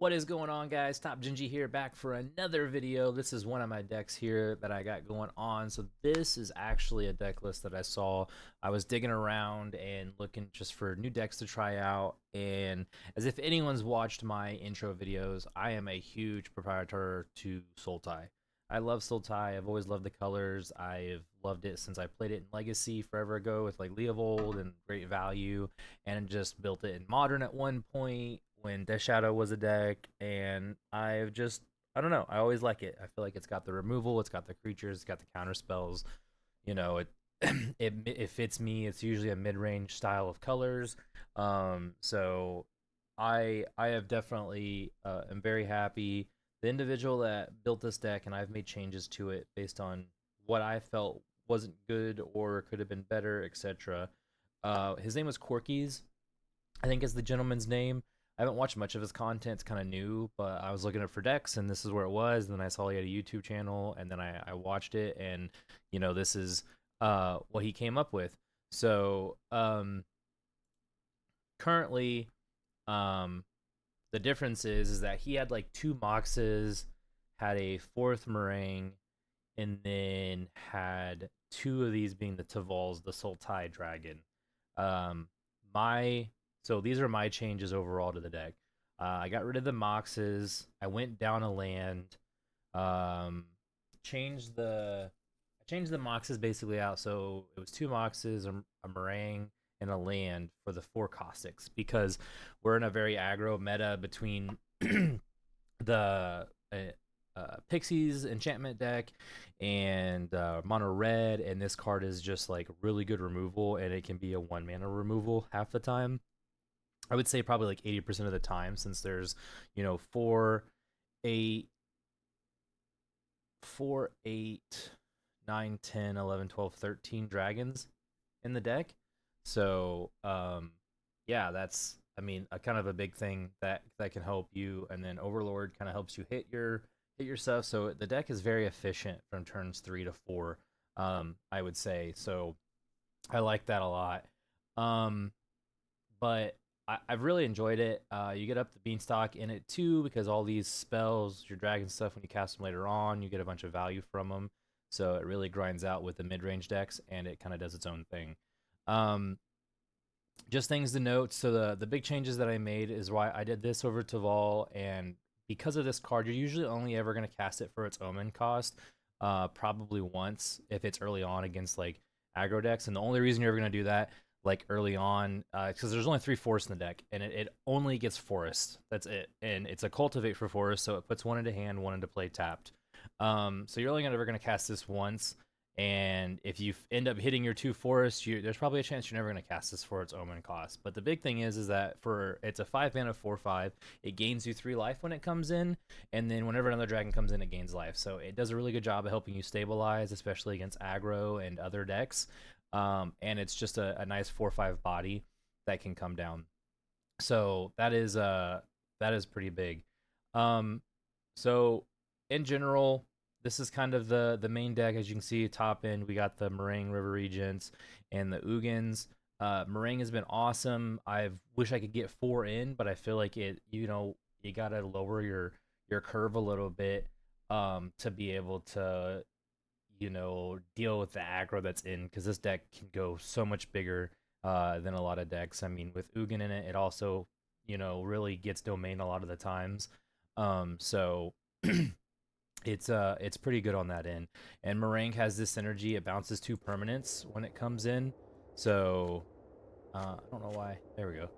What is going on, guys? Top Gingy here, back for another video. This is one of my decks here that I got going on. So this is actually a deck list that I saw. I was digging around and looking just for new decks to try out. And as if anyone's watched my intro videos, I am a huge proprietor to Sultai. I love Sultai. I've always loved the colors. I've loved it since I played it in Legacy forever ago with like Leovold and great value, and just built it in Modern at one point when Death Shadow was a deck. And I don't know. I always like it. I feel like it's got the removal, it's got the creatures, it's got the counter spells. It it fits me. It's usually a mid range style of colors. So I have definitely am very happy. The individual that built this deck, and I've made changes to it based on what I felt wasn't good or could have been better, etc. His name was Corky's, I think is the gentleman's name. I haven't watched much of his content. It's kind of new, but I was looking up for decks, and this is where it was. And then I saw he had a YouTube channel, and then I watched it, and this is what he came up with. So currently, um, the difference is that he had like two Moxes, had a fourth Meringue, and then had two of these being the Tavals, the Sultai Dragon. Um, my so these are my changes overall to the deck. I got rid of the Moxes. I went down a land. Um, changed the I changed the Moxes basically out. So it was two Moxes, a Meringue, and a land for the four Caustics, because we're in a very aggro meta between the Pixies enchantment deck and mono red, and this card is just like really good removal, and it can be a 1 mana removal half the time. I would say probably like 80% of the time, since there's 4, 8, 4, 8, 9, 10, 11, 12, 13 dragons in the deck. So yeah, that's, I mean, a kind of a big thing that can help you. And then Overlord kind of helps you hit your stuff. So the deck is very efficient from turns 3 to 4, I would say. So I like that a lot. But I've really enjoyed it. You get up the beanstalk in it too, because all these spells, your dragon stuff, when you cast them later on, you get a bunch of value from them. So it really grinds out with the mid-range decks, and it kind of does its own thing. Um, just things to note. So the big changes that I made is why I did this over Taval, and because of this card, you're usually only ever going to cast it for its omen cost, probably once if it's early on against like aggro decks. And the only reason you're ever going to do that like early on, because there's only 3 forests in the deck, and it only gets forest. That's it, and it's a cultivate for forest, so it puts one into hand, one into play tapped. So you're only ever going to cast this once, and if you end up hitting your 2 forests, there's probably a chance you're never going to cast this for its omen cost. But the big thing is that it's a 5 mana 4/5. It gains you 3 life when it comes in, and then whenever another dragon comes in, it gains life. So it does a really good job of helping you stabilize, especially against aggro and other decks. And it's just a nice 4/5 body that can come down. So that is pretty big. So in general, this is kind of the main deck. As you can see, top end, we got the Meringue River Regents and the Ugins. Meringue has been awesome. I wish I could get 4 in, but I feel like you gotta lower your curve a little bit to be able to deal with the aggro that's in, because this deck can go so much bigger than a lot of decks. I mean, with Ugin in it, it also really gets domain a lot of the times. So it's pretty good on that end. And Meringue has this synergy. It bounces 2 permanents when it comes in. So I don't know why. There we go.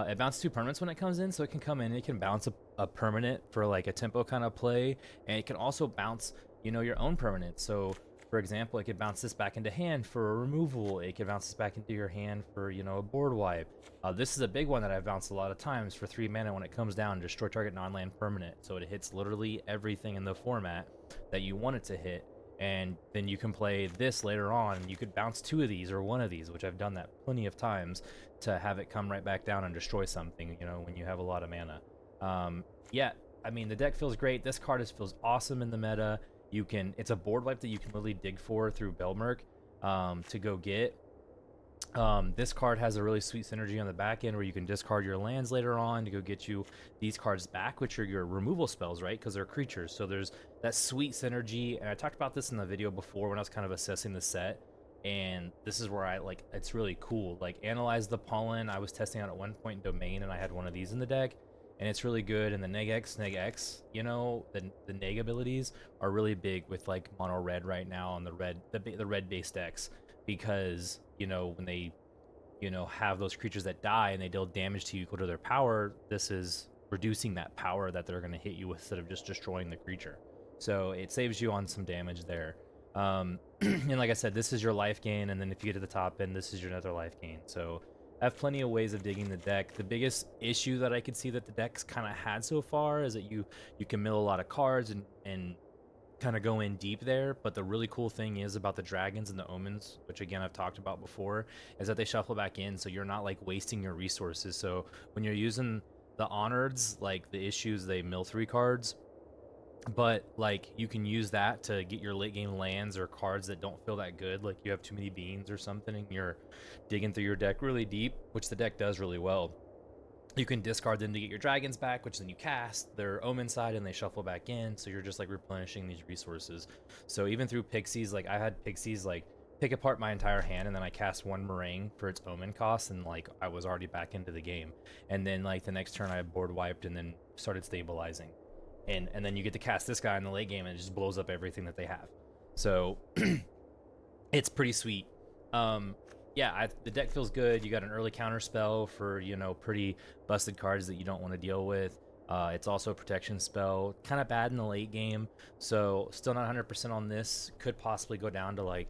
It bounces 2 permanents when it comes in, so it can come in. It can bounce a permanent for like a tempo kind of play, and it can also bounce your own permanent. So for example, it could bounce this back into hand for a removal. It could bounce this back into your hand for a board wipe. This is a big one that I've bounced a lot of times for 3 mana when it comes down. Destroy target non-land permanent, so it hits literally everything in the format that you want it to hit. And then you can play this later on. You could bounce 2 of these or 1 of these, which I've done that plenty of times, to have it come right back down and destroy something, when you have a lot of mana. Yeah, I mean, the deck feels great. This card feels awesome in the meta. It's a board wipe that you can literally dig for through Belmerk to go get. This card has a really sweet synergy on the back end where you can discard your lands later on to go get you these cards back, which are your removal spells, right? Because they're creatures. So there's that sweet synergy. And I talked about this in the video before when I was kind of assessing the set. And this is where I like it's really cool. Like Analyze the Pollen, I was testing out at one point in Domain, and I had one of these in the deck, and it's really good. And the neg X, you know, the neg abilities are really big with like mono red right now on the red based decks, because you know when they have those creatures that die and they deal damage to you equal to their power, this is reducing that power that they're going to hit you with instead of just destroying the creature. So it saves you on some damage there. And like I said, this is your life gain, and then if you get to the top end, this is your another life gain. So I have plenty of ways of digging the deck. The biggest issue that I could see that the deck's kind of had so far is that you can mill a lot of cards and kind of go in deep there. But the really cool thing is about the dragons and the omens, which again I've talked about before, is that they shuffle back in, so you're not like wasting your resources. So when you're using the honoreds, like the issues, they mill 3 cards, but like you can use that to get your late game lands or cards that don't feel that good, like you have too many beans or something and you're digging through your deck really deep, which the deck does really well. You can discard them to get your dragons back, which then you cast their omen side and they shuffle back in, so you're just like replenishing these resources. So even through pixies, like I had pixies like pick apart my entire hand, and then I cast 1 meringue for its omen cost, and like I was already back into the game. And then like the next turn I board wiped and then started stabilizing, and then you get to cast this guy in the late game and it just blows up everything that they have. So it's pretty sweet. Yeah, the deck feels good. You got an early counter spell for pretty busted cards that you don't want to deal with. It's also a protection spell, kind of bad in the late game, so still not 100% on this. Could possibly go down to like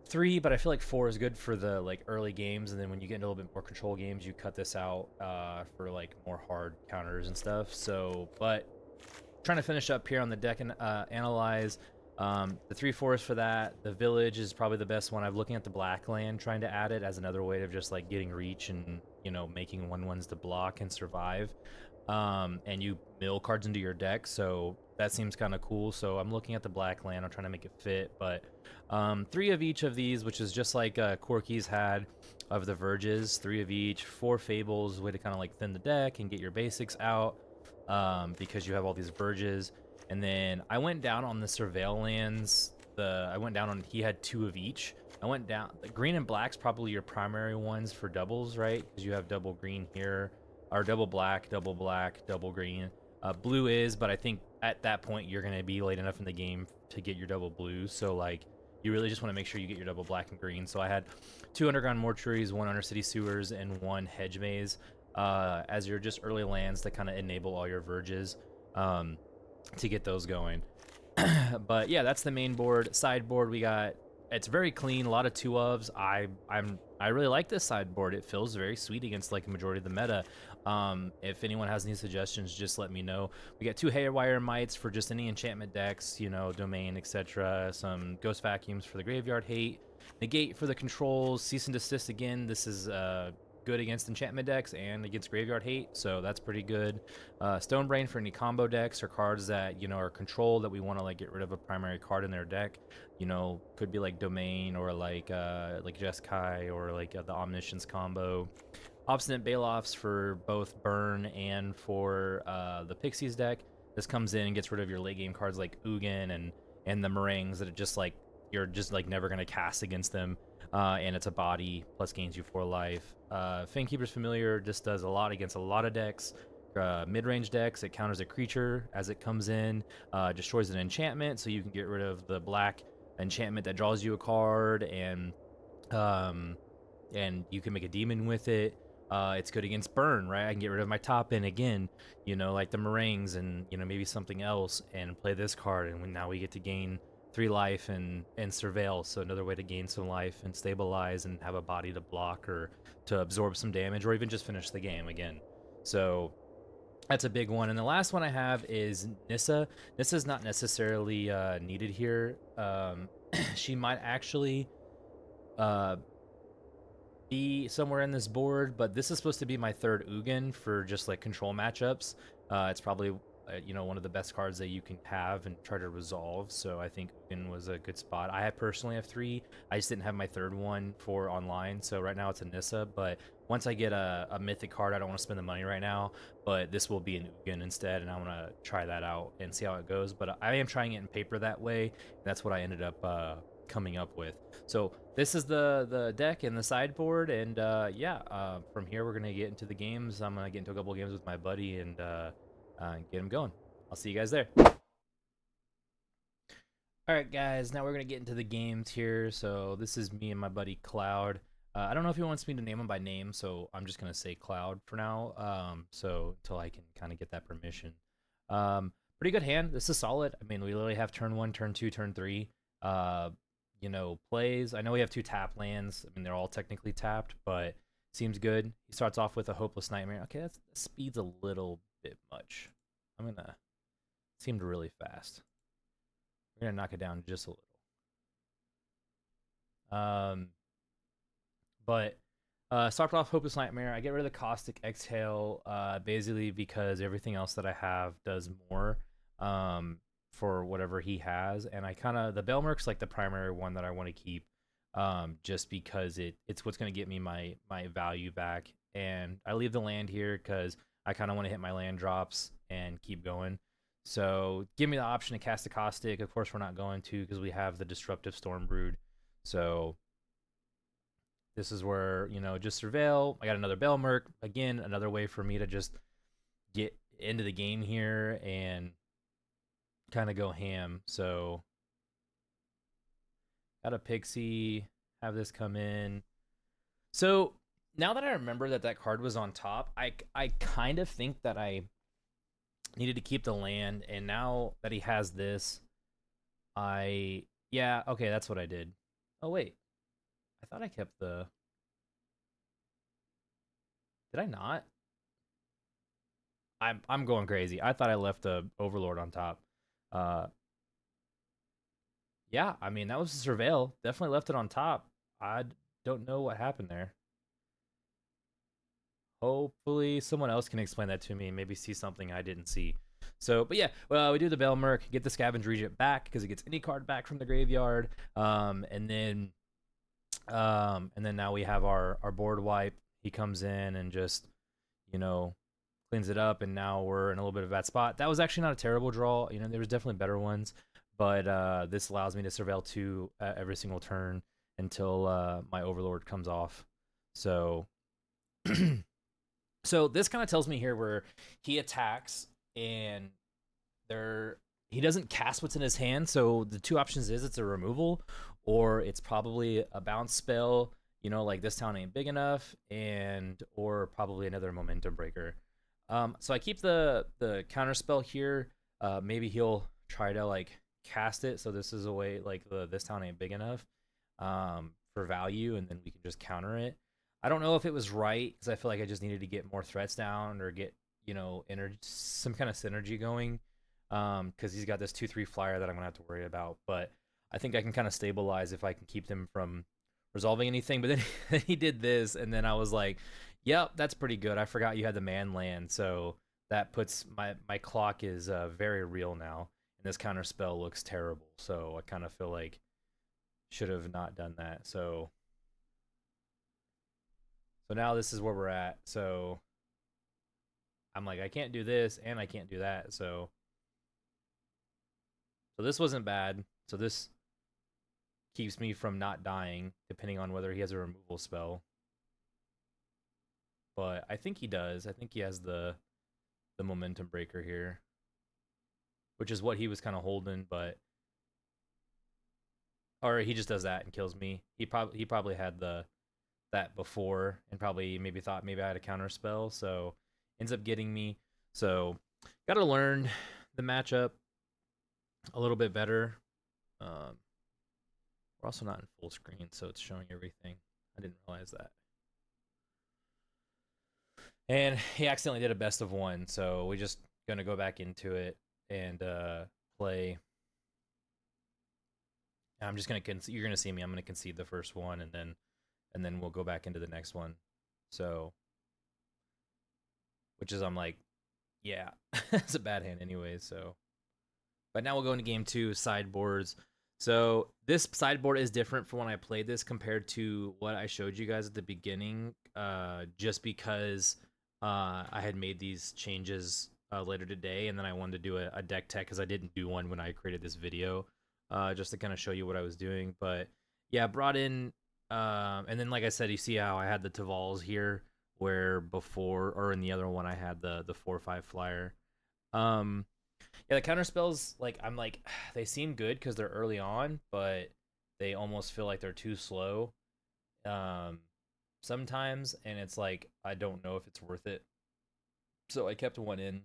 3, but I feel like 4 is good for the like early games, and then when you get into a little bit more control games, you cut this out for like more hard counters and stuff. So, but trying to finish up here on the deck and analyze. The 3 forests for that. The village is probably the best one. I'm looking at the black land, trying to add it as another way of just like getting reach and making 1/1s to block and survive. And you mill cards into your deck, so that seems kind of cool. So I'm looking at the black land. I'm trying to make it fit, but 3 of each of these, which is just like Corky's had of the Verges. 3 of each, 4 fables, way to kind of like thin the deck and get your basics out. Because you have all these Verges. And then I went down on the Surveil lands. I went down on, he had 2 of each. I went down, the green and black's probably your primary ones for doubles, right? Because you have double green here, or double black, double green. Blue is, but I think at that point you're going to be late enough in the game to get your double blue. So like, you really just want to make sure you get your double black and green. So I had 2 underground mortuaries, 1 undercity sewers, and 1 hedge maze. As your just early lands to kind of enable all your Verges to get those going. But yeah, that's the main board. Sideboard, we got, it's very clean, a lot of 2-ofs. I really like this sideboard. It feels very sweet against like a majority of the meta. If anyone has any suggestions, just let me know. We got 2 Haywire Mites for just any enchantment decks, Domain, etc. Some Ghost Vacuums for the Graveyard Hate. Negate for the controls. Cease and Desist again. This is good against enchantment decks and against Graveyard Hate, so that's pretty good. Stone Brain for any combo decks or cards that are controlled that we want to like get rid of a primary card in their deck. Could be like Domain or like Jeskai or like the Omniscience combo. Obstinate Baloffs for both burn and for the Pixies deck. This comes in and gets rid of your late game cards like Ugin and the Meringues that are just like you're just like never gonna cast against them. And it's a body, plus gains you 4 life. Fanekeeper's Familiar just does a lot against a lot of decks. Mid-range decks, it counters a creature as it comes in, destroys an enchantment, so you can get rid of the black enchantment that draws you a card, and you can make a demon with it. It's good against burn, right? I can get rid of my top end again, like the Meringues and maybe something else, and play this card, and now we get to gain 3 life and surveil, so another way to gain some life and stabilize and have a body to block or to absorb some damage or even just finish the game again. So that's a big one. And the last one I have is Nissa. Nissa's not necessarily needed here. She might actually be somewhere in this board, but this is supposed to be my 3rd Ugin for just like control matchups. It's probably you know, one of the best cards that you can have and try to resolve. So I think Ugin was a good spot. I personally have 3. I just didn't have my 3rd one for online. So right now it's a Nissa, but once I get a mythic card, I don't want to spend the money right now, but this will be an Ugin instead, and I want to try that out and see how it goes. But I am trying it in paper that way, and that's what I ended up coming up with. So this is the deck and the sideboard, and yeah, from here we're gonna get into the games. I'm gonna get into a couple of games with my buddy and get him going. I'll see you guys there. All right, guys. Now we're gonna get into the games here. So this is me and my buddy Cloud. I don't know if he wants me to name him by name, so I'm just gonna say Cloud for now. So until I can kind of get that permission. Pretty good hand. This is solid. I mean, we literally have turn 1, turn 2, turn 3. You know, plays. I know we have 2 tap lands. I mean, they're all technically tapped, but seems good. He starts off with a Hopeless Nightmare. Okay, that speed's a little bit much. I'm gonna seemed really fast. We're gonna knock it down just a little. But start off Hopeless Nightmare. I get rid of the Caustic Exhale, basically because everything else that I have does more for whatever he has, and I kind of the Belmerk's like the primary one that I want to keep, just because it's what's gonna get me my value back, and I leave the land here because I kind of want to hit my land drops and keep going. So give me the option to cast a Caustic. Of course, we're not going to because we have the Disruptive Stormbrood. So this is where, you know, just surveil. I got another Belmerk. Again, another way for me to just get into the game here and kind of go ham. So got a Pixie, have this come in. So now that I remember that that card was on top, I kind of think that I needed to keep the land, and now that he has this, yeah, okay, that's what I did. Oh wait, I thought I kept the. Did I not? I'm going crazy. I thought I left the Overlord on top. Uh, yeah, I mean that was a surveil. Definitely left it on top. I don't know what happened there. Hopefully someone else can explain that to me and maybe see something I didn't see. So, but yeah, well, we do the Belmerk, get the Scavenge Regent back because it gets any card back from the graveyard, and then now we have our board wipe. He comes in and just, you know, cleans it up, and now we're in a little bit of a bad spot. That was actually not a terrible draw. You know, there was definitely better ones, but this allows me to surveil 2 every single turn until my Overlord comes off. So. So this kind of tells me here where he attacks and he doesn't cast what's in his hand. So the 2 options is it's a removal or it's probably a bounce spell, you know, like this town ain't big enough, and or probably another momentum breaker. So I keep the counter spell here. Maybe he'll try to like cast it. So this is a way like this town ain't big enough for value, and then we can just counter it. I don't know if it was right because I feel like I just needed to get more threats down or get, you know, some kind of synergy going, because he's got this 2/3 flyer that I'm gonna have to worry about. But I think I can kind of stabilize if I can keep them from resolving anything. But then he did this, and then I was like, "Yep, that's pretty good." I forgot you had the man land, so that puts my clock is very real now, and this counter spell looks terrible. So I kind of feel like should have not done that. So now this is where we're at. So I'm like, I can't do this and I can't do that. So this wasn't bad. So this keeps me from not dying, depending on whether he has a removal spell. But I think he does. I think he has the momentum breaker here, which is what he was kind of holding, but or he just does that and kills me. He probably had that before and probably maybe thought maybe I had a counter spell, so ends up getting me. So got to learn the matchup a little bit better. We're also not in full screen, so it's showing everything. I didn't realize that. And he accidentally did a best of 1, so we're just gonna go back into it and play. I'm just gonna you're gonna see me. I'm gonna concede the first one, and then we'll go back into the next one. So, which is I'm like, yeah, it's a bad hand anyway. So, but now we'll go into game two, sideboards. So this sideboard is different from when I played this compared to what I showed you guys at the beginning. Just because I had made these changes later today, and then I wanted to do a deck tech because I didn't do one when I created this video, just to kind of show you what I was doing. But yeah, brought in, and then like I said, you see how I had the Tavals here, where before or in the other one I had the 4/5 flyer. Um, yeah, the counter spells, like I'm like they seem good because they're early on, but they almost feel like they're too slow. Um, sometimes, and it's like I don't know if it's worth it. So I kept one in.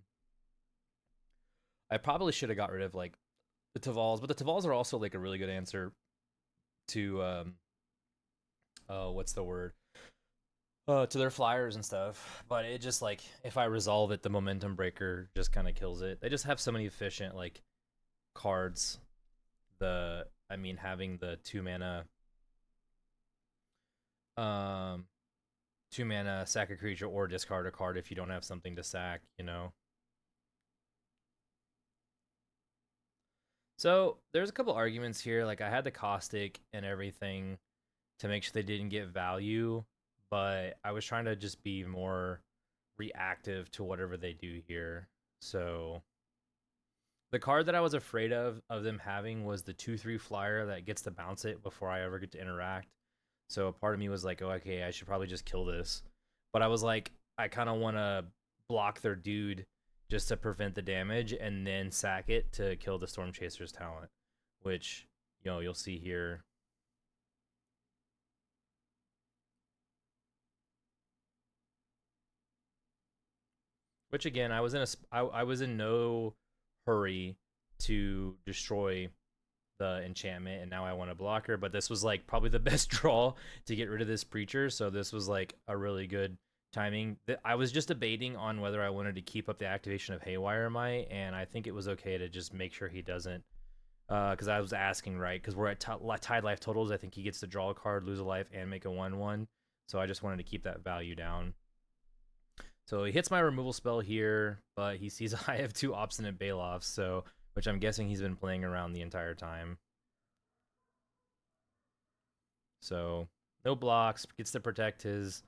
I probably should have got rid of like the Tavals, but the Tavals are also like a really good answer to what's the word? To their flyers and stuff. But it just like if I resolve it, the momentum breaker just kind of kills it. They just have so many efficient like cards. I mean having the 2 mana um 2 mana sack a creature or discard a card if you don't have something to sack, you know. So there's a couple arguments here. Like I had the caustic and everything to make sure they didn't get value, but I was trying to just be more reactive to whatever they do here. So the card that I was afraid of them having was the 2/3 flyer that gets to bounce it before I ever get to interact. So a part of me was like, oh, okay, I should probably just kill this. But I was like, I kind of want to block their dude just to prevent the damage and then sack it to kill the Storm Chaser's talent, which, you know, you'll see here. Which again, I was in no hurry to destroy the enchantment, and now I want a blocker. But this was like probably the best draw to get rid of this preacher. So this was like a really good timing. I was just debating on whether I wanted to keep up the activation of Haywire Might, and I think it was okay to just make sure he doesn't. Because I was asking, right? Because we're at tied life totals. I think he gets to draw a card, lose a life, and make a 1/1. So I just wanted to keep that value down. So he hits my removal spell here, but he sees I have 2 Obstinate Baloffs, so which I'm guessing he's been playing around the entire time. So no blocks, gets to protect his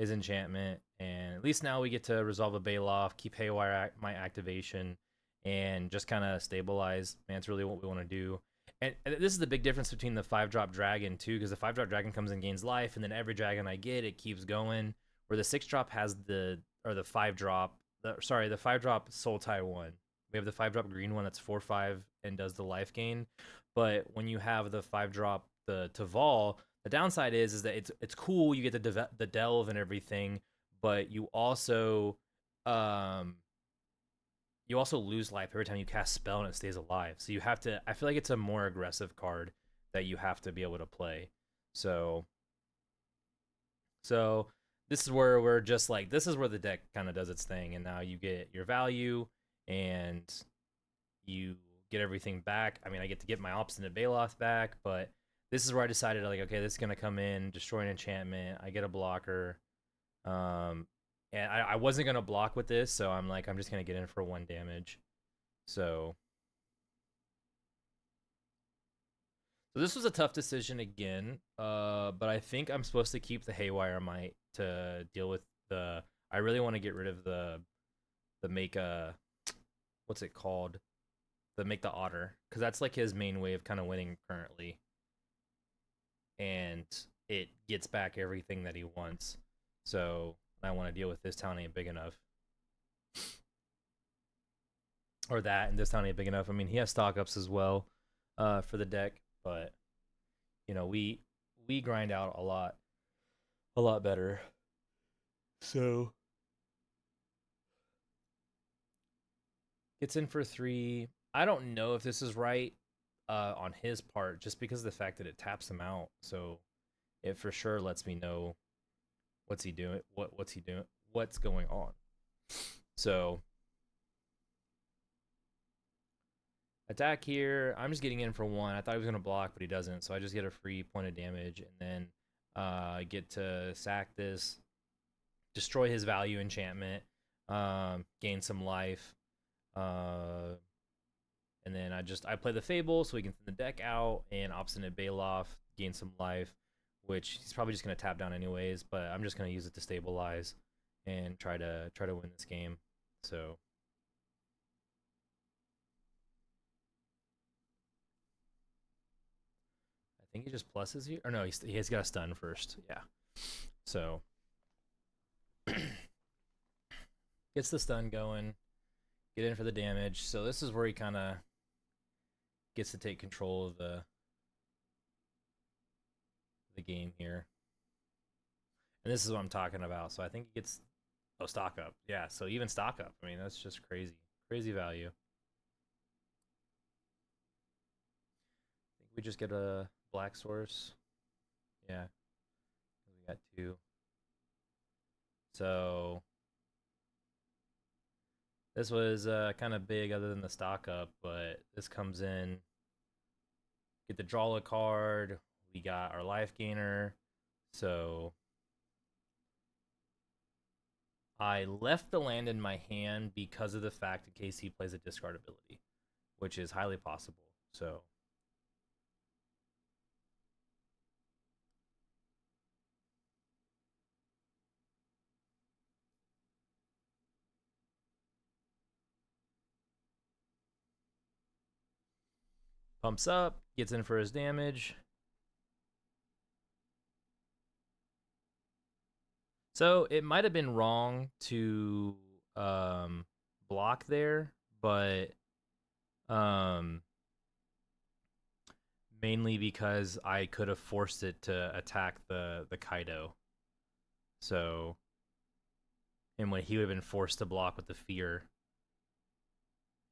enchantment, and at least now we get to resolve a Baloff, keep Haywire my activation, and just kind of stabilize. Man, it's really what we want to do. And this is the big difference between the 5-drop dragon too, because the 5-drop dragon comes and gains life, and then every dragon I get, it keeps going. Where the 6-drop has the 5-drop, the 5-drop Sultai one. We have the 5-drop green one that's 4/5 and does the life gain. But when you have the 5-drop the Taval, the downside is that it's cool. You get the delve and everything, but um you also lose life every time you cast spell and it stays alive. So you have to. I feel like it's a more aggressive card that you have to be able to play. So so this is where we're just like this is where the deck kind of does its thing, and now you get your value and you get everything back. I mean, I get to get my Obstinate Baloth back, but this is where I decided like, okay, this is gonna come in, destroy an enchantment. I get a blocker, and I wasn't gonna block with this, so I'm like, I'm just gonna get in for 1 damage. So, so this was a tough decision again, but I think I'm supposed to keep the Haywire Might to deal with the. I really want to get rid of the make a, what's it called? The make the otter, because that's like his main way of kind of winning currently, and it gets back everything that he wants. So I want to deal with this town ain't big enough. Or that, and this town ain't big enough. I mean, he has stock ups as well for the deck, but you know, we grind out a lot better. So gets in for 3. I don't know if this is right on his part, just because of the fact that it taps him out. So it for sure lets me know what's he doing, what's he doing, what's going on. So attack here. I'm just getting in for 1. I thought he was gonna block, but he doesn't. So I just get a free point of damage, and then get to sack this, destroy his value enchantment, gain some life. And then I play the Fable so we can thin the deck out, and Obstinate Baloth gain some life, which he's probably just gonna tap down anyways. But I'm just gonna use it to stabilize and try to win this game. So I think he just pluses here, or no, he's got a stun first. Yeah, so gets the stun going, get in for the damage. So this is where he kind of gets to take control of the game here. And this is what I'm talking about. So I think he gets stock up. Yeah, so even stock up. I mean, that's just crazy. Crazy value. I think we just get a black source. Yeah. We got 2. So this was kind of big other than the stock up, but this comes in. Get to draw a card. We got our life gainer. So I left the land in my hand because of the fact in case he plays a discard ability, which is highly possible. So pumps up, gets in for his damage. So it might have been wrong to block there, but um, mainly because I could have forced it to attack the Kaido. So, and when he would have been forced to block with the fear.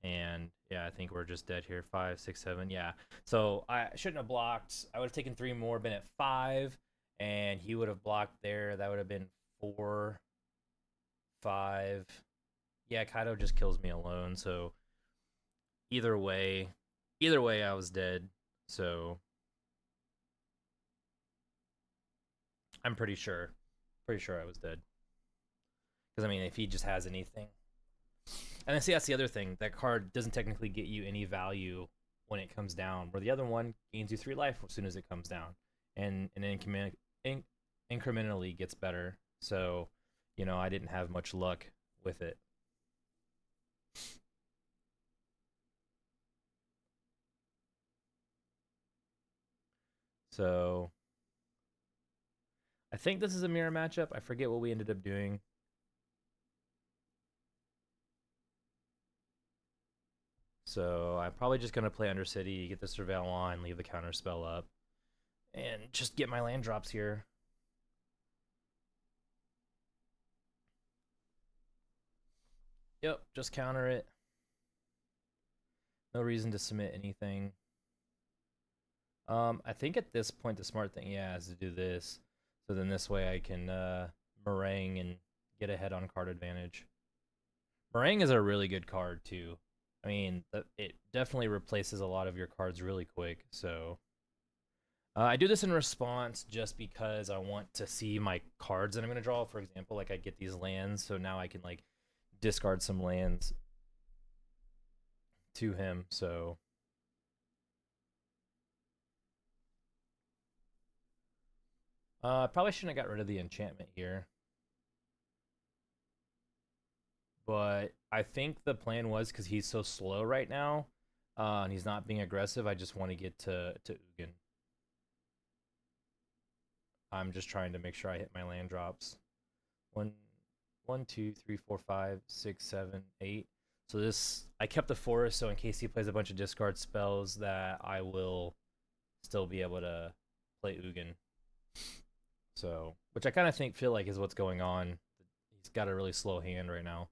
And yeah, I think we're just dead here. 5, 6, 7. Yeah. So I shouldn't have blocked. I would have taken 3 more, been at 5, and he would have blocked there. That would have been 4, 5. Yeah, Kaido just kills me alone. So either way, I was dead. So I'm pretty sure I was dead. Because I mean, if he just has anything, and I see that's the other thing. That card doesn't technically get you any value when it comes down, where the other one gains you 3 life as soon as it comes down, and incrementally gets better. So, I didn't have much luck with it. So I think this is a mirror matchup. I forget what we ended up doing. So I'm probably just gonna play Undercity, get the Surveil on, leave the counter spell up, and just get my land drops here. Yep, just counter it. No reason to submit anything. I think at this point the smart thing, yeah, is to do this. So then this way I can meringue and get ahead on card advantage. Meringue is a really good card too. I mean, it definitely replaces a lot of your cards really quick. So I do this in response just because I want to see my cards that I'm going to draw. For example, like I get these lands, so now I can like discard some lands to him. So probably shouldn't have got rid of the enchantment here. But I think the plan was because he's so slow right now, and he's not being aggressive. I just want to get to Ugin. I'm just trying to make sure I hit my land drops. 1, 1, 2, 3, 4, 5, 6, 7, 8. So this, I kept the forest, so in case he plays a bunch of discard spells, that I will still be able to play Ugin. So, which I kind of feel like is what's going on. He's got a really slow hand right now.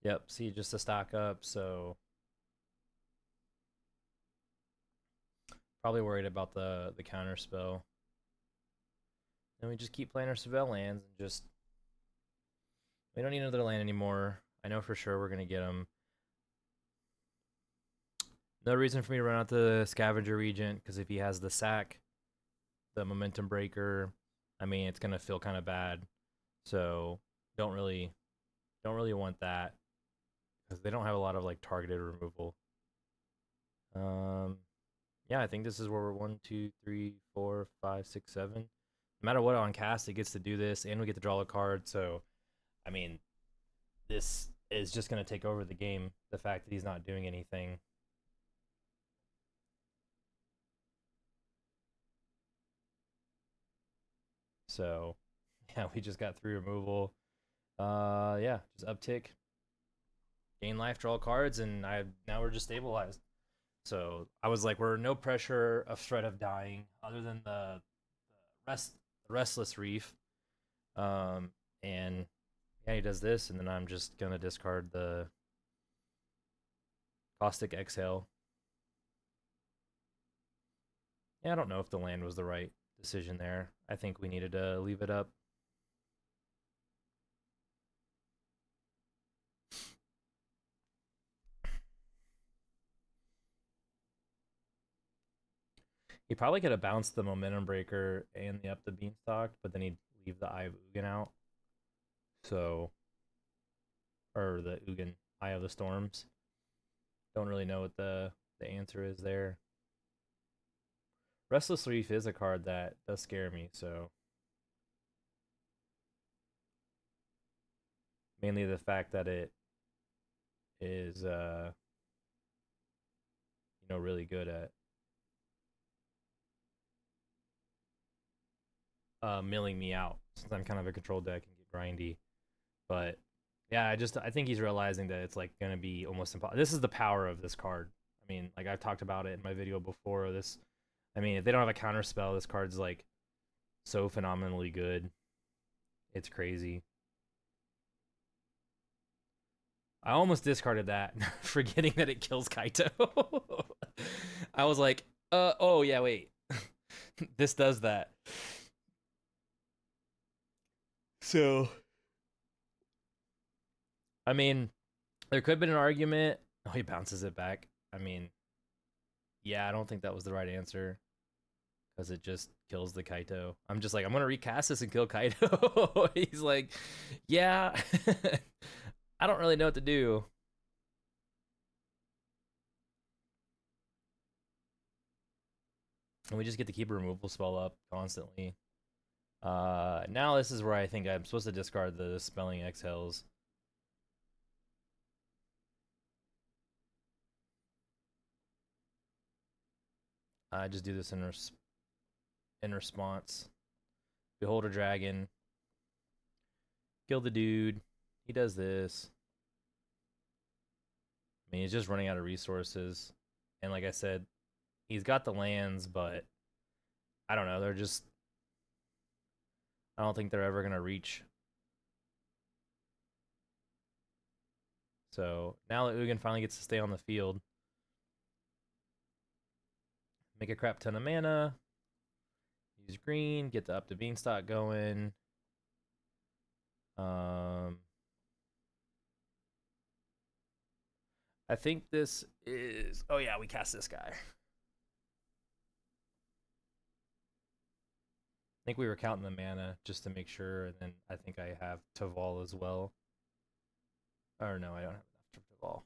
Yep, see, just a stock up, so probably worried about the counter spell. And we just keep playing our Surveil lands and just we don't need another land anymore. I know for sure we're gonna get him. No reason for me to run out the Scavenger Regent, because if he has the sack, the Momentum Breaker, I mean, it's gonna feel kind of bad. So don't really want that, because they don't have a lot of like targeted removal. Yeah, I think this is where we're 1, 2, 3, 4, 5, 6, 7. No matter what on cast, it gets to do this, and we get to draw a card. So, I mean, this is just gonna take over the game. The fact that he's not doing anything. So, yeah, we just got 3 removal. Yeah, just uptick, gain life, draw cards, and now we're just stabilized. So I was like, we're no pressure of threat of dying, other than the restless reef. And yeah, he does this, and then I'm just gonna discard the caustic exhale. Yeah, I don't know if the land was the right decision there. I think we needed to leave it up. He probably could have bounced the momentum breaker and the up the beanstalk, but then he'd leave the Eye of Ugin out. So, or the Ugin Eye of the Storms. Don't really know what the answer is there. Restless Reef is a card that does scare me, so mainly the fact that it is really good at milling me out, since I'm kind of a control deck and get grindy. But yeah, I think he's realizing that it's like gonna be almost impossible. This is the power of this card. I mean, like I've talked about it in my video before. I mean, if they don't have a counter spell, this card's like so phenomenally good. It's crazy. I almost discarded that, forgetting that it kills Kaito. I was like, oh yeah, wait, this does that. So, I mean, there could have been an argument. Oh, he bounces it back. I mean, yeah, I don't think that was the right answer, because it just kills the Kaito. I'm just like, I'm gonna recast this and kill Kaito. He's like, yeah, I don't really know what to do. And we just get to keep a removal spell up constantly. Now this is where I think I'm supposed to discard the Spelling Exhales. I just do this in response. Behold a dragon. Kill the dude. He does this. I mean, he's just running out of resources. And like I said, he's got the lands, but I don't know. I don't think they're ever going to reach. So now that Ugin finally gets to stay on the field, make a crap ton of mana, use green, get the up to beanstalk going. I think this is. Oh yeah, we cast this guy. I think we were counting the mana just to make sure, and then I think I have Taval as well. Or no, I don't have enough for Taval.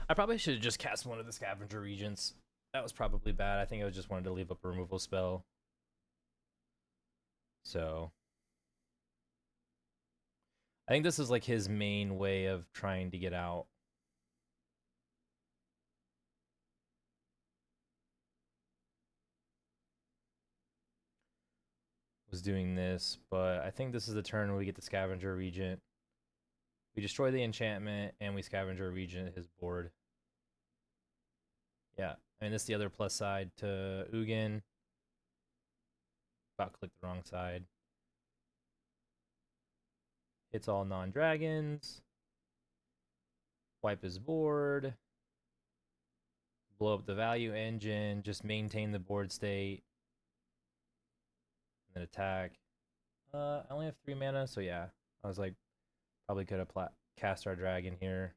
I probably should have just cast one of the Scavenger Regents. That was probably bad. I think I just wanted to leave up a removal spell. So I think this is like his main way of trying to get out. Was doing this, but I think this is the turn where we get the Scavenger Regent. We destroy the enchantment and we Scavenger Regent his board. Yeah, and this is the other plus side to Ugin. About click the wrong side. It's all non-dragons. Wipe his board. Blow up the value engine. Just maintain the board state. And then attack. I only have 3 mana, so yeah. I was like, probably could have cast our dragon here.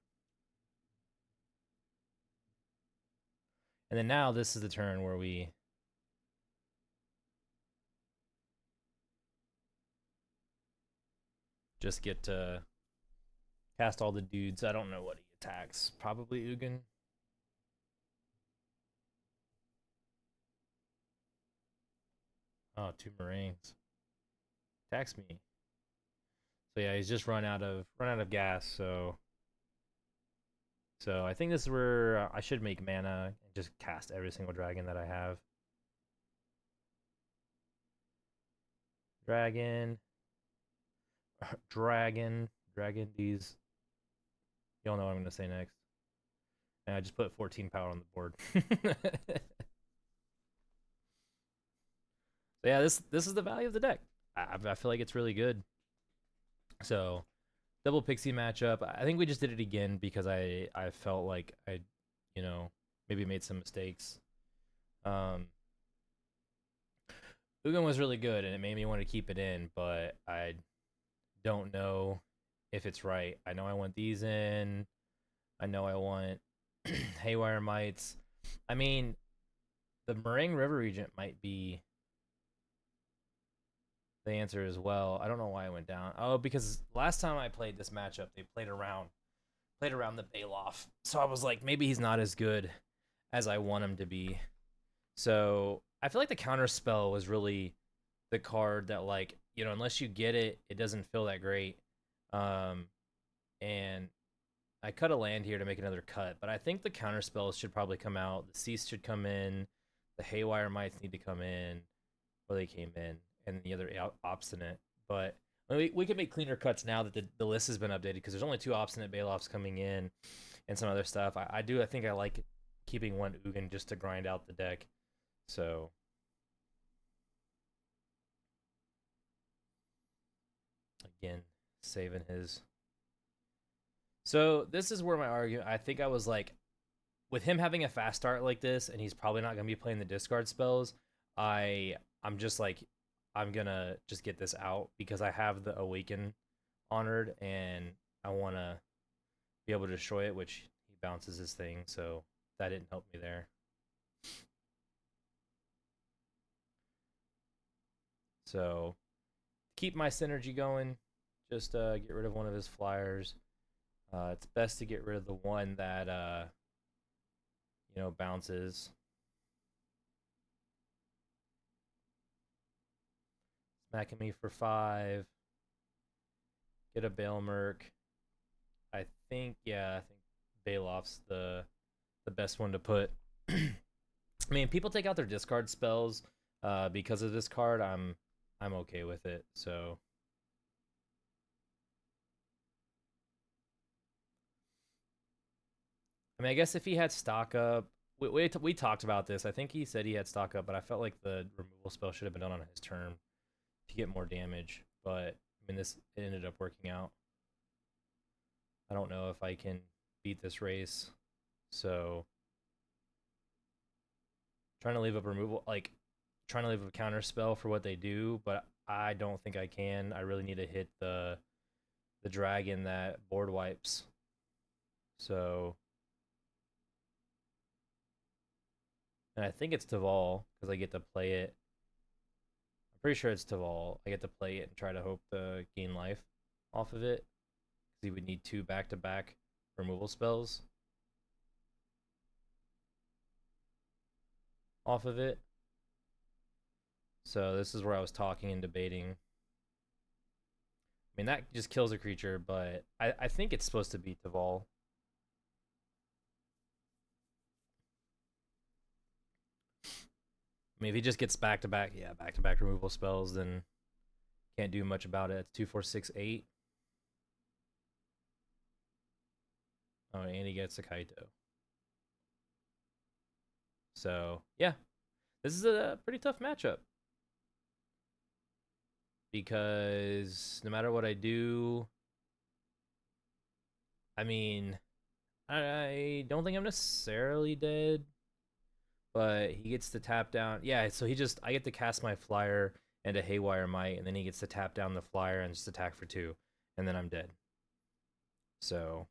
And then now this is the turn where we just get to cast all the dudes. I don't know what he attacks. Probably Ugin. Oh, 2 Marines. Attacks me. So yeah, he's just run out of gas. So I think this is where I should make mana and just cast every single dragon that I have. Dragon. These. Y'all know what I'm gonna say next. And I just put 14 power on the board. So yeah, this is the value of the deck. I feel like it's really good. So double pixie matchup. I think we just did it again because I felt like I, maybe made some mistakes. Ugin was really good and it made me want to keep it in, but I don't know if it's right. I know I want these in. I know I want Haywire Mites. I mean, the Meringue River Regent might be the answer as well. I don't know why I went down. Oh, because last time I played this matchup, they played around the Baloth. So I was like, maybe he's not as good as I want him to be. So I feel like the counter spell was really the card that, like, unless you get it, it doesn't feel that great. And I cut a land here to make another cut, but I think the counter spells should probably come out. The Cease should come in. The Haywire Mites need to come in. Well, they came in. And the other Obstinate. But we can make cleaner cuts now that the list has been updated, because there's only 2 Obstinate Baloths coming in and some other stuff. I think I like keeping 1 Ugin just to grind out the deck. So again, saving his. So this is where my argument, I think I was like, with him having a fast start like this, and he's probably not going to be playing the discard spells, I'm just like, I'm going to just get this out because I have the Awaken honored, and I want to be able to destroy it, which he bounces his thing, so that didn't help me there. So keep my synergy going. Just get rid of one of his flyers. It's best to get rid of the one that bounces. Smacking me for 5. Get a Balemerc. I think Baloth's the best one to put. I mean, people take out their discard spells because of this card. I'm okay with it. So I mean, I guess if he had stock up, we talked about this. I think he said he had stock up, but I felt like the removal spell should have been done on his turn to get more damage. But I mean, it ended up working out. I don't know if I can beat this race, so trying to leave up removal, like trying to leave a counter spell for what they do, but I don't think I can. I really need to hit the dragon that board wipes. So, and I think it's Taval because I get to play it. I'm pretty sure it's Taval. I get to play it and try to hope to gain life off of it, because he would need 2 back-to-back removal spells off of it. So this is where I was talking and debating. I mean, that just kills a creature, but I think it's supposed to be Taval. I mean, if he just gets back-to-back removal spells, then can't do much about it. It's 2, 4, 6, 8. Oh, and he gets a Kaito. So, yeah. This is a pretty tough matchup, because no matter what I do, I mean, I don't think I'm necessarily dead, but he gets to tap down. Yeah, so I get to cast my flyer and a Haywire Might, and then he gets to tap down the flyer and just attack for 2, and then I'm dead. So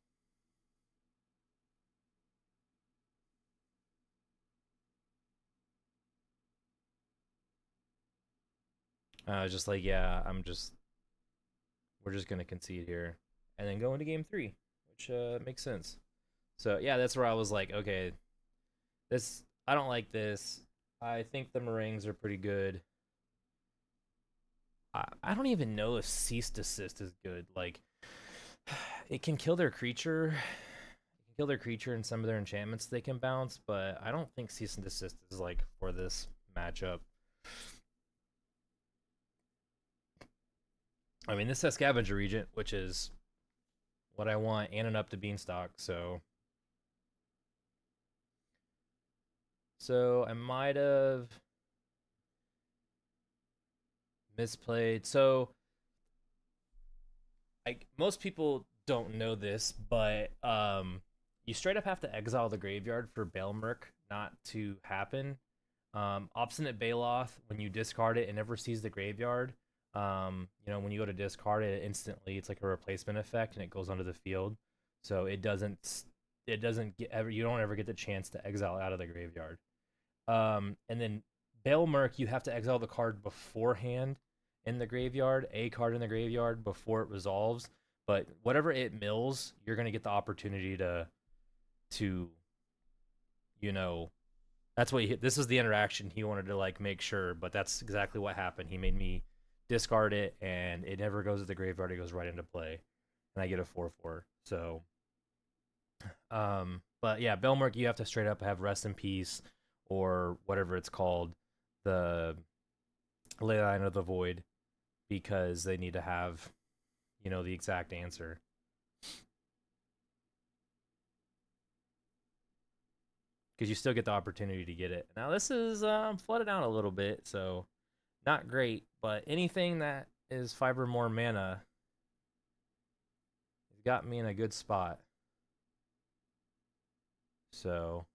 I was just like, yeah, we're just gonna concede here, and then go into game 3, which makes sense. So yeah, that's where I was like, okay, this I don't like this. I think the meringues are pretty good. I don't even know if cease desist is good. Like, it can kill their creature. It can kill their creature and some of their enchantments they can bounce, but I don't think cease and desist is like for this matchup. I mean, this has Scavenger Regent, which is what I want, and an up to Beanstalk. So I might have misplayed. So most people don't know this, but you straight up have to exile the graveyard for Baelmerk not to happen. Obstinate Baloth, when you discard it, it never sees the graveyard. When you go to discard it instantly, it's like a replacement effect, and it goes onto the field. So it doesn't get ever. You don't ever get the chance to exile out of the graveyard. And then Baelmerk, you have to exile the card beforehand in the graveyard, a card in the graveyard before it resolves. But whatever it mills, you're gonna get the opportunity to you know that's what this is the interaction he wanted to like make sure, but that's exactly what happened. He made me discard it, and it never goes to the graveyard. It goes right into play, and I get a 4/4. So, but yeah, Belmark, you have to straight up have Rest in Peace or whatever it's called, the Leyline of the Void, because they need to have, the exact answer. Because you still get the opportunity to get it. Now this is flooded out a little bit, so not great, but anything that is 5 or more mana has got me in a good spot. So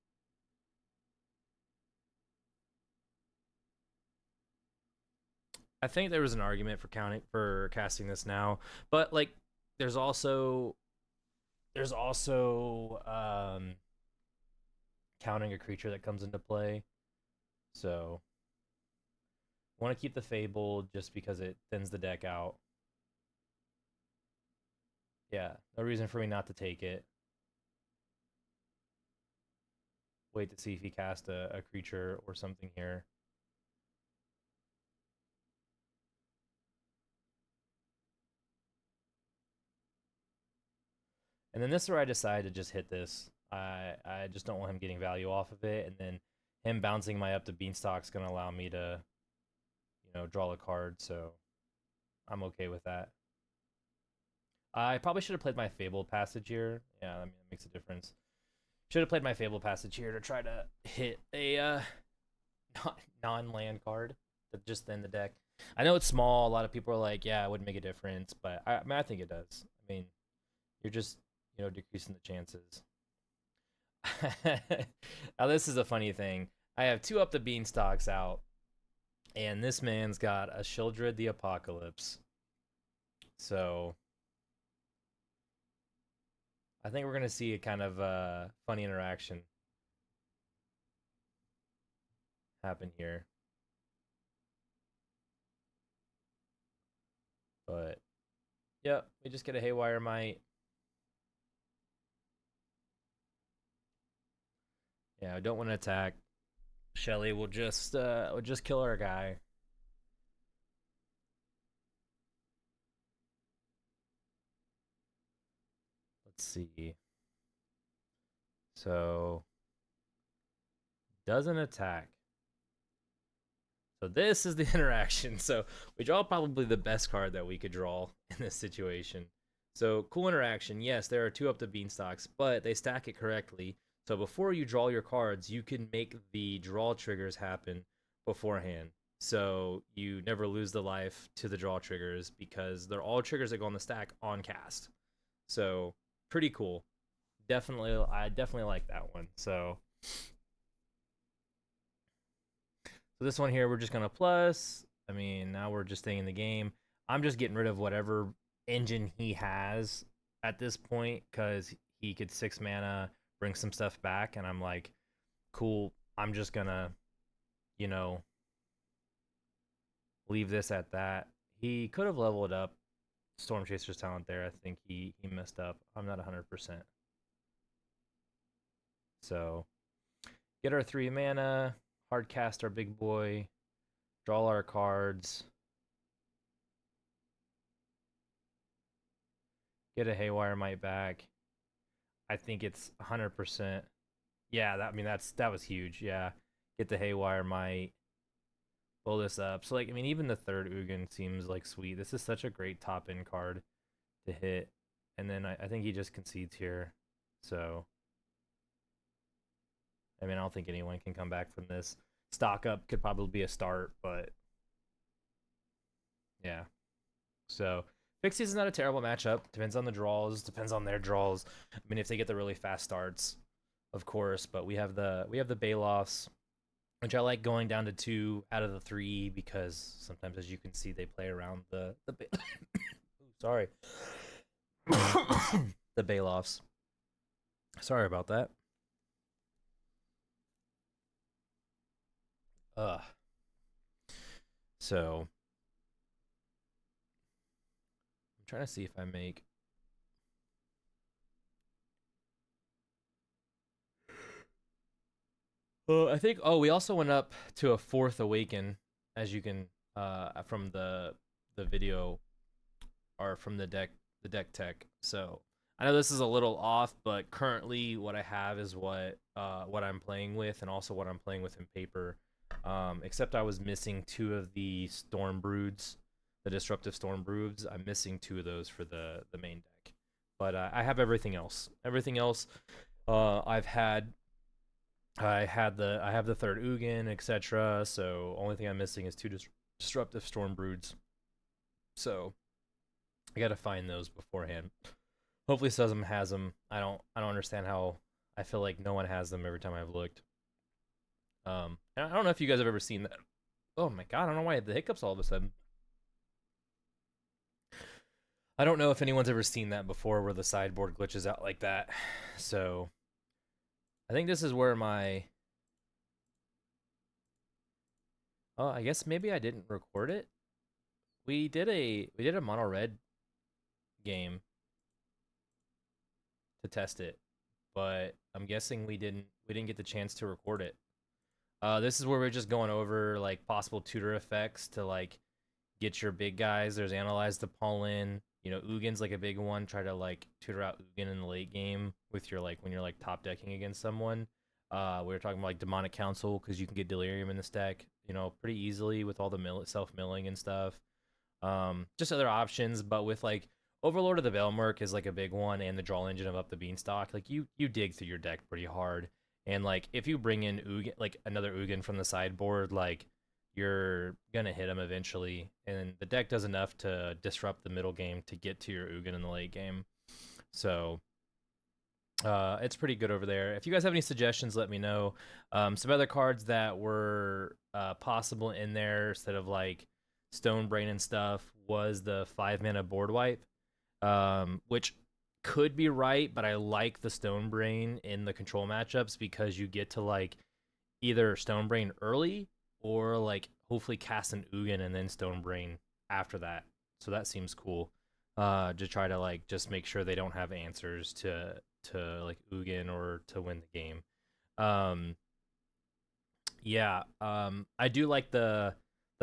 I think there was an argument for casting this now, but like there's also counting a creature that comes into play. So I want to keep the Fable just because it thins the deck out. Yeah, no reason for me not to take it. Wait to see if he cast a creature or something here. And then this is where I decided to just hit this. I just don't want him getting value off of it, and then him bouncing my up to Beanstalk's gonna allow me to, draw a card. So I'm okay with that. I probably should have played my Fable Passage here. Yeah, I mean, it makes a difference. Should have played my Fable Passage here to try to hit a non-land card to just thin the deck. I know it's small. A lot of people are like, yeah, it wouldn't make a difference, but I think it does. I mean, you're just, decreasing the chances. Now, this is a funny thing. I have 2 up the Beanstalks out, and this man's got a Sheoldred the Apocalypse. So I think we're going to see a kind of funny interaction happen here. But, yep, we just get a Haywire Might. Yeah, I don't want to attack. Shelly will just kill our guy. Let's see. So doesn't attack. So this is the interaction. So we draw probably the best card that we could draw in this situation. So cool interaction. Yes, there are 2 up the Beanstalks, but they stack it correctly. So before you draw your cards, you can make the draw triggers happen beforehand. So you never lose the life to the draw triggers because they're all triggers that go on the stack on cast. So pretty cool. I definitely like that one. So this one here, we're just gonna plus. I mean, now we're just staying in the game. I'm just getting rid of whatever engine he has at this point because he could 6 mana, bring some stuff back, and I'm like, cool. I'm just gonna, you know, leave this at that. He could have leveled up Storm Chaser's talent there. I think he messed up. I'm not 100%. So get our 3 mana, hard cast our big boy, draw our cards, get a Haywire Might back. I think it's 100%. Yeah, I mean that was huge. Yeah, get the Haywire Might, blow this up. So like I mean even the third Ugin seems like sweet. This is such a great top end card to hit, and then I think he just concedes here. So I mean I don't think anyone can come back from this. Stock up could probably be a start, but yeah. So Pixies is not a terrible matchup. Depends on the draws. Depends on their draws. I mean, if they get the really fast starts, of course. But we have the Balofs, which I like going down to 2 out of the 3 because sometimes, as you can see, they play around the sorry the Balofs. Sorry about that. Ugh. So I'm trying to see if I make. I think. Oh, we also went up to a 4th Awaken, as you can from the video or from the deck tech. So I know this is a little off, but currently what I have is what I'm playing with, and also what I'm playing with in paper. Except I was missing 2 of the Storm Broods, the Disruptive Storm Broods. I'm missing 2 of those for the main deck, but I have everything else. Everything else, I've had. I have the third Ugin, etc. So only thing I'm missing is 2 Disruptive Storm Broods. So I gotta find those beforehand. Hopefully, Suzum has them. I don't understand how. I feel like no one has them every time I've looked. I don't know if you guys have ever seen that. Oh my god, I don't know why I have the hiccups all of a sudden. I don't know if anyone's ever seen that before, where the sideboard glitches out like that. So I think this is where my. Oh, I guess maybe I didn't record it. We did a mono red game to test it, but I'm guessing we didn't get the chance to record it. This is where we're just going over like possible tutor effects to like get your big guys. There's Analyze the Pollen. You know, Ugin's like a big one. Try to like tutor out Ugin in the late game with your like when you're like top decking against someone. We were talking about like Demonic Council because you can get Delirium in this deck, you know, pretty easily with all the self milling and stuff. Just other options, but with like Overlord of the Veilmerk is like a big one, and the draw engine of Up the Beanstalk. Like you dig through your deck pretty hard, and like if you bring in Ugin, like another Ugin from the sideboard, like you're gonna hit him eventually, and the deck does enough to disrupt the middle game to get to your Ugin in the late game. So it's pretty good over there. If you guys have any suggestions, let me know. Some other cards that were possible in there instead of like Stone Brain and stuff was the 5 mana board wipe, which could be right, but I like the Stone Brain in the control matchups because you get to like either Stone Brain early or like hopefully cast an Ugin and then Stone Brain after that. So that seems cool. To try to like just make sure they don't have answers to like Ugin or to win the game. Um, yeah, I do like the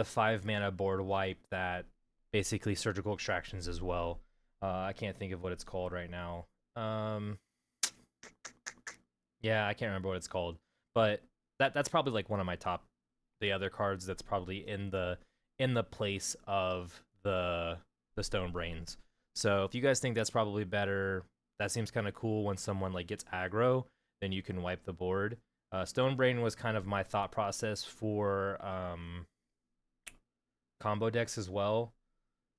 5 mana board wipe that basically surgical extractions as well. I can't think of what it's called right now. Yeah, I can't remember what it's called, but that's probably like one of my top. The other cards that's probably in the place of the Stone Brains. So if you guys think that's probably better, that seems kind of cool when someone like gets aggro, then you can wipe the board. Stone Brain was kind of my thought process for combo decks as well.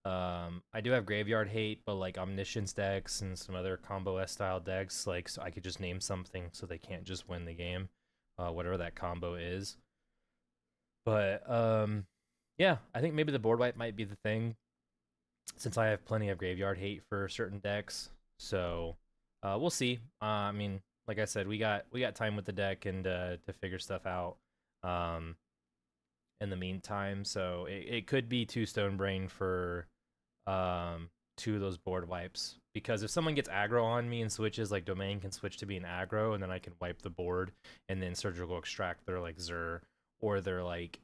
I do have Graveyard Hate, but like Omniscience decks and some other combo S style decks, like so I could just name something so they can't just win the game, whatever that combo is. But Yeah, I think maybe the board wipe might be the thing since I have plenty of graveyard hate for certain decks. So we'll see. I mean, like I said, we got time with the deck and to figure stuff out. Um, in the meantime, so it could be two Stone Brain for um two of those board wipes because if someone gets aggro on me and switches, like Domain can switch to being aggro and then I can wipe the board and then Surgical Extract their like Zur or their like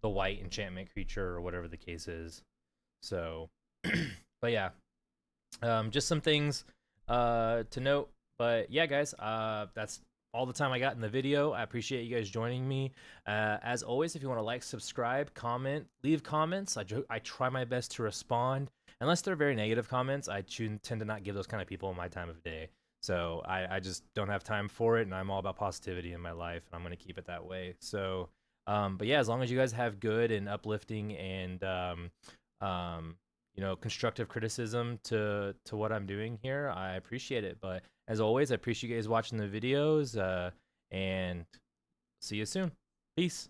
the white enchantment creature or whatever the case is. So but yeah, just some things to note. But yeah, guys, that's all the time I got in the video. I appreciate you guys joining me. As always, if you want to like, subscribe, comment, leave comments. I try my best to respond. Unless they're very negative comments, I tend to not give those kind of people my time of day. So I just don't have time for it, and I'm all about positivity in my life, and I'm going to keep it that way. So, but yeah, as long as you guys have good and uplifting and um, constructive criticism to what I'm doing here, I appreciate it. But as always, I appreciate you guys watching the videos, and see you soon. Peace.